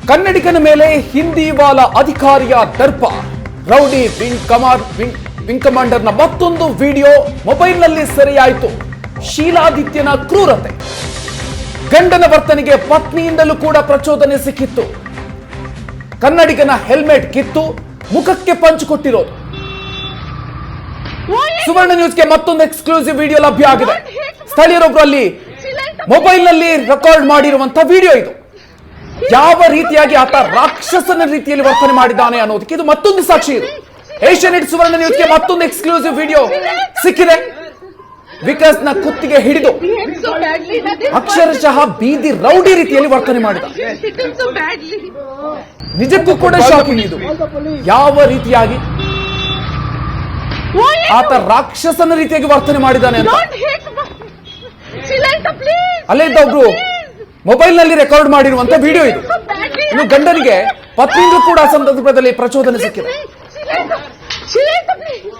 ಕನ್ನಡಿಗನ ಮೇಲೆ ಹಿಂದಿವಾಲ ಅಧಿಕಾರಿಯ ದರ್ಪ. ರೌಡಿ ವಿಂಗ್ ಕಮಾಂಡರ್ನ ಮತ್ತೊಂದು ವಿಡಿಯೋ ಮೊಬೈಲ್ನಲ್ಲಿ ಸೆರೆಯಾಯಿತು. ಶೀಲಾದಿತ್ಯನ ಕ್ರೂರತೆ, ಗಂಡನ ವರ್ತನೆಗೆ ಪತ್ನಿಯಿಂದಲೂ ಕೂಡ ಪ್ರಚೋದನೆ ಸಿಕ್ಕಿತ್ತು. ಕನ್ನಡಿಗನ ಹೆಲ್ಮೆಟ್ ಕಿತ್ತು ಮುಖಕ್ಕೆ ಪಂಚ್ ಕೊಟ್ಟಿರೋದು. ಸುವರ್ಣ ನ್ಯೂಸ್ಗೆ ಮತ್ತೊಂದು ಎಕ್ಸ್ಕ್ಲೂಸಿವ್ ವಿಡಿಯೋ ಲಭ್ಯ ಆಗಿದೆ. ಸ್ಥಳೀಯರೊಬ್ಬರು ಅಲ್ಲಿ ಮೊಬೈಲ್ನಲ್ಲಿ ರೆಕಾರ್ಡ್ ಮಾಡಿರುವಂತಹ ವಿಡಿಯೋ ಇದು. ಯಾವ ರೀತಿಯಾಗಿ ಆತ ರಾಕ್ಷಸನ ರೀತಿಯಲ್ಲಿ ವರ್ತನೆ ಮಾಡಿದ್ದಾನೆ ಅನ್ನೋದಕ್ಕೆ ಇದು ಮತ್ತೊಂದು ಸಾಕ್ಷಿ. ಇದು ಏಷ್ಯಾನೆಟ್ ಸುವರ್ಣ ನ್ಯೂಸ್ಗೆ ಮತ್ತೊಂದು ಎಕ್ಸ್ಕ್ಲೂಸಿವ್ ವಿಡಿಯೋ ಸಿಕ್ಕಿದೆ. ವಿಕಾಸ್ನ ಕುತ್ತಿಗೆ ಹಿಡಿದು ಅಕ್ಷರಶಃ ಬೀದಿ ರೌಡಿ ರೀತಿಯಲ್ಲಿ ವರ್ತನೆ ಮಾಡಿದ. ನಿಜಕ್ಕೂ ಕೂಡ ಶಾಕಿಂಗ್ ಇದು. ಯಾವ ರೀತಿಯಾಗಿ ಆತ ರಾಕ್ಷಸನ ರೀತಿಯಾಗಿ ವರ್ತನೆ ಮಾಡಿದ್ದಾನೆ ಅಂತ ಅಲ್ಲೇ ಇದ್ದ ಒಬ್ರು ಮೊಬೈಲ್ ನಲ್ಲಿ ರೆಕಾರ್ಡ್ ಮಾಡಿರುವಂತ ವಿಡಿಯೋ ಇದು. ಇನ್ನು ಗಂಡನಿಗೆ ಪತ್ನಿಯಿಂದ ಕೂಡ ಸಂದರ್ಭದಲ್ಲಿ ಪ್ರಚೋದನೆ ಸಿಕ್ಕಿದೆ.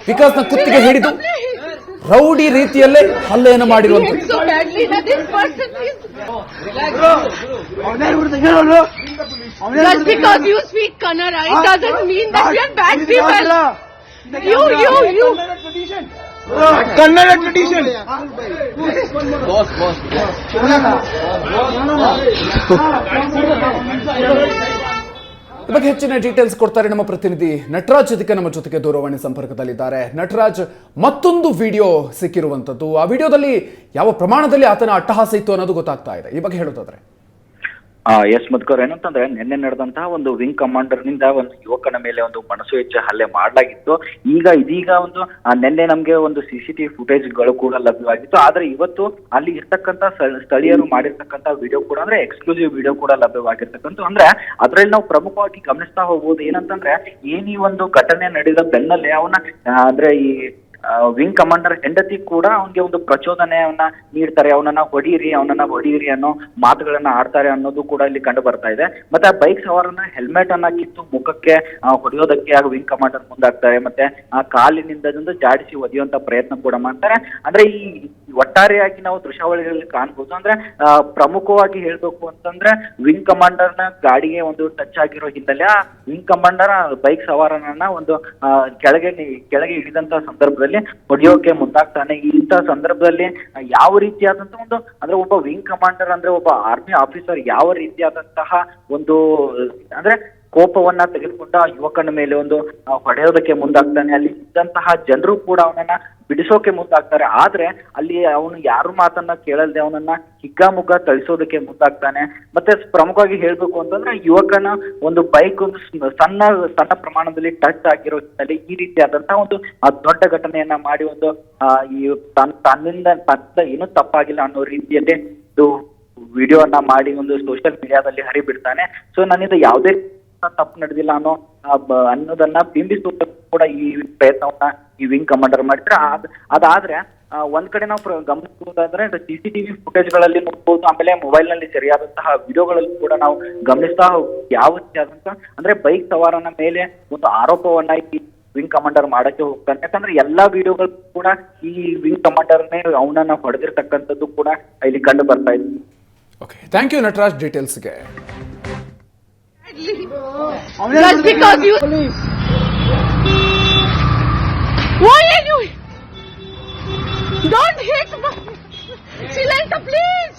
ವಿಕಾಸ್ನ ಕುತ್ತಿಗೆ ಹಿಡಿದು ರೌಡಿ ರೀತಿಯಲ್ಲೇ ಹಲ್ಲೆಯನ್ನು ಮಾಡಿರುವಂತದ್ದು. Just because you speak Kannada, it doesn't mean that we are bad people. You. Kannada tradition. Boss. ಈ ಬಗ್ಗೆ ಹೆಚ್ಚಿನ ಡೀಟೇಲ್ಸ್ ಕೊಡ್ತಾರೆ ನಮ್ಮ ಪ್ರತಿನಿಧಿ ನಟರಾಜ್. ಇದಕ್ಕೆ ನಮ್ಮ ಜೊತೆಗೆ ದೂರವಾಣಿ ಸಂಪರ್ಕದಲ್ಲಿದ್ದಾರೆ. ನಟರಾಜ್, ಮತ್ತೊಂದು ವಿಡಿಯೋ ಸಿಕ್ಕಿರುವಂತದ್ದು. ಆ ವಿಡಿಯೋದಲ್ಲಿ ಯಾವ ಪ್ರಮಾಣದಲ್ಲಿ ಆತನ ಅಟ್ಟಹಾಸ ಇತ್ತು ಅನ್ನೋದು ಗೊತ್ತಾಗ್ತಾ ಇದೆ. ಈ ಬಗ್ಗೆ ಹೇಳೋದಾದ್ರೆ ಎಸ್ ಮಧುಕರ್, ಏನಂತಂದ್ರೆ ನಿನ್ನೆ ನಡೆದಂತಹ ಒಂದು ವಿಂಗ್ ಕಮಾಂಡರ್ ನಿಂದ ಒಂದು ಯುವಕನ ಮೇಲೆ ಒಂದು ಮನಸು ವೆಚ್ಚ ಹಲ್ಲೆ ಮಾಡಲಾಗಿತ್ತು. ಇದೀಗ ಒಂದು ನಿನ್ನೆ ನಮ್ಗೆ ಒಂದು CCTV ಫುಟೇಜ್ಗಳು ಕೂಡ ಲಭ್ಯವಾಗಿತ್ತು. ಆದ್ರೆ ಇವತ್ತು ಅಲ್ಲಿ ಇರ್ತಕ್ಕಂತ ಸ್ಥಳೀಯರು ಮಾಡಿರ್ತಕ್ಕಂತ ವಿಡಿಯೋ ಕೂಡ, ಅಂದ್ರೆ ಎಕ್ಸ್ಕ್ಲೂಸಿವ್ ವಿಡಿಯೋ ಕೂಡ ಲಭ್ಯವಾಗಿರ್ತಕ್ಕಂಥ. ಅಂದ್ರೆ ಅದ್ರಲ್ಲಿ ನಾವು ಪ್ರಮುಖವಾಗಿ ಗಮನಿಸ್ತಾ ಹೋಗ್ಬೋದು. ಏನಂತಂದ್ರೆ ಈ ಒಂದು ಘಟನೆ ನಡೆದ ಬೆನ್ನಲ್ಲೇ ಅವನ ಅಂದ್ರೆ ಈ ವಿಂಗ್ ಕಮಾಂಡರ್ ಹೆಂಡತಿ ಕೂಡ ಅವನಿಗೆ ಒಂದು ಪ್ರಚೋದನೆಯನ್ನ ನೀಡ್ತಾರೆ. ಅವನನ್ನ ಹೊಡೀರಿ ಅನ್ನೋ ಮಾತುಗಳನ್ನ ಆಡ್ತಾರೆ ಅನ್ನೋದು ಕೂಡ ಇಲ್ಲಿ ಕಂಡು ಬರ್ತಾ ಇದೆ. ಮತ್ತೆ ಆ ಬೈಕ್ ಸವಾರನ ಹೆಲ್ಮೆಟ್ ಅನ್ನ ಕಿತ್ತು ಮುಖಕ್ಕೆ ಹೊಡೆಯೋದಕ್ಕೆ ಆಗ ವಿಂಗ್ ಕಮಾಂಡರ್ ಮುಂದಾಗ್ತಾರೆ. ಮತ್ತೆ ಆ ಕಾಲಿನಿಂದ ಜಾಡಿಸಿ ಒದೆಯುವಂತ ಪ್ರಯತ್ನ ಕೂಡ ಮಾಡ್ತಾರೆ. ಅಂದ್ರೆ ಈ ಒಟ್ಟಾರೆಯಾಗಿ ನಾವು ದೃಶ್ಯಾವಳಿಗಳಲ್ಲಿ ಕಾಣ್ಬೋದು. ಅಂದ್ರೆ ಪ್ರಮುಖವಾಗಿ ಹೇಳ್ಬೇಕು ಅಂತಂದ್ರೆ ವಿಂಗ್ ಕಮಾಂಡರ್ನ ಗಾಡಿಗೆ ಒಂದು ಟಚ್ ಆಗಿರೋ ಹಿನ್ನೆಲೆ ಆ ವಿಂಗ್ ಕಮಾಂಡರ್ ಬೈಕ್ ಸವಾರನನ್ನ ಒಂದು ಕೆಳಗೆ ಇಳಿದಂತ ಸಂದರ್ಭದಲ್ಲಿ ಹೊಡೆಯೋಕೆ ಮುಂದಾಗ್ತಾನೆ. ಇಂಥ ಸಂದರ್ಭದಲ್ಲಿ ಯಾವ ರೀತಿಯಾದಂತ ಒಂದು, ಅಂದ್ರೆ ಒಬ್ಬ ವಿಂಗ್ ಕಮಾಂಡರ್ ಅಂದ್ರೆ ಒಬ್ಬ ಆರ್ಮಿ ಆಫೀಸರ್ ಯಾವ ರೀತಿಯಾದಂತಹ ಒಂದು ಅಂದ್ರೆ ಕೋಪವನ್ನ ತೆಗೆದುಕೊಂಡ ಯುವಕನ ಮೇಲೆ ಒಂದು ಹೊಡೆಯೋದಕ್ಕೆ ಮುಂದಾಗ್ತಾನೆ. ಅಲ್ಲಿ ಇದ್ದಂತಹ ಜನರು ಕೂಡ ಅವನನ್ನ ಬಿಡಿಸೋಕೆ ಮುಂದಾಗ್ತಾರೆ. ಆದ್ರೆ ಅಲ್ಲಿ ಅವನು ಯಾರು ಮಾತನ್ನ ಕೇಳಲ್ದೆ ಅವನನ್ನ ಹಿಗ್ಗಾಮುಗ್ಗ ಥಳಿಸೋದಕ್ಕೆ ಮುಂದಾಗ್ತಾನೆ. ಮತ್ತೆ ಪ್ರಮುಖವಾಗಿ ಹೇಳ್ಬೇಕು ಅಂತಂದ್ರೆ ಯುವಕನ ಒಂದು ಬೈಕ್ ಒಂದು ಸಣ್ಣ ಪ್ರಮಾಣದಲ್ಲಿ ಟಚ್ ಆಗಿರೋ ಹಿನ್ನೆಲೆ ಈ ರೀತಿಯಾದಂತಹ ಒಂದು ದೊಡ್ಡ ಘಟನೆಯನ್ನ ಮಾಡಿ ಒಂದು ಈ ತನ್ನಿಂದ ಏನೂ ತಪ್ಪಾಗಿಲ್ಲ ಅನ್ನೋ ರೀತಿಯಲ್ಲಿ ಇದು ವಿಡಿಯೋವನ್ನ ಮಾಡಿ ಒಂದು ಸೋಷಿಯಲ್ ಮೀಡಿಯಾದಲ್ಲಿ ಹರಿಬಿಡ್ತಾನೆ. ಸೊ ನನ್ನಿಂದ ಯಾವುದೇ ತಪ್ಪು ನಡೆದಿಲ್ಲ ಅನ್ನೋದನ್ನ ಬಿಂಬಿಸುವ ಕೂಡ ಈ ಪ್ರಯತ್ನವನ್ನ ಈ ವಿಂಗ್ ಕಮಾಂಡರ್ ಮಾಡಿದ್ರೆ. ಅದಾದ್ರೆ ಒಂದ್ ಕಡೆ ನಾವು ಗಮನಿಸಬಹುದಾದ್ರೆ CCTV ಫುಟೇಜ್ಗಳಲ್ಲಿ ನೋಡ್ಬೋದು. ಆಮೇಲೆ ಮೊಬೈಲ್ ನಲ್ಲಿ ಸರಿಯಾದಂತಹ ವಿಡಿಯೋಗಳಲ್ಲಿ ಕೂಡ ನಾವು ಗಮನಿಸ್ತಾ ಯಾವ ರೀತಿಯಾದಂತ ಅಂದ್ರೆ ಬೈಕ್ ಸವಾರನ ಮೇಲೆ ಒಂದು ಆರೋಪವನ್ನ ಈ ವಿಂಗ್ ಕಮಾಂಡರ್ ಮಾಡಕ್ಕೆ ಹೋಗ್ತಾನೆ. ಯಾಕಂದ್ರೆ ಎಲ್ಲಾ ವಿಡಿಯೋಗಳು ಕೂಡ ಈ ವಿಂಗ್ ಕಮಾಂಡರ್ನೇ ಅವನನ್ನ ಹೊಡೆದಿರ್ತಕ್ಕಂಥದ್ದು ಕೂಡ ಇಲ್ಲಿ ಕಂಡು ಬರ್ತಾ ಇದೆ. ಓಕೆ, ಥ್ಯಾಂಕ್ ಯು ನಟರಾಜ್ ಡೀಟೇಲ್ಸ್ಗೆ. Just because you. Why are you? Don't hit me. She Lanka, please.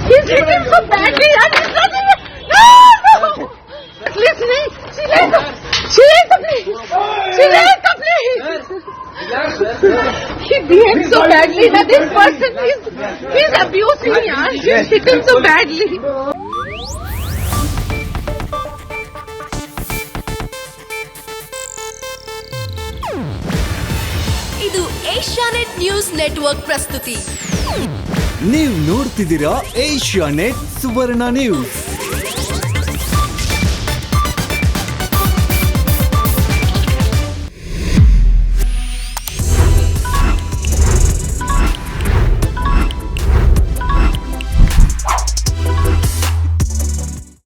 He's hitting so badly. And it's not even. No. Listening. She Lanka, please. He behaved so badly that this person he's abusing me. He's hitting so badly. ಇದು Asianet news network ಪ್ರಸ್ತುತಿ. ನೀವು ನೋಡ್ತಿದ್ದೀರಾ Asianet ಸುವರ್ಣ news.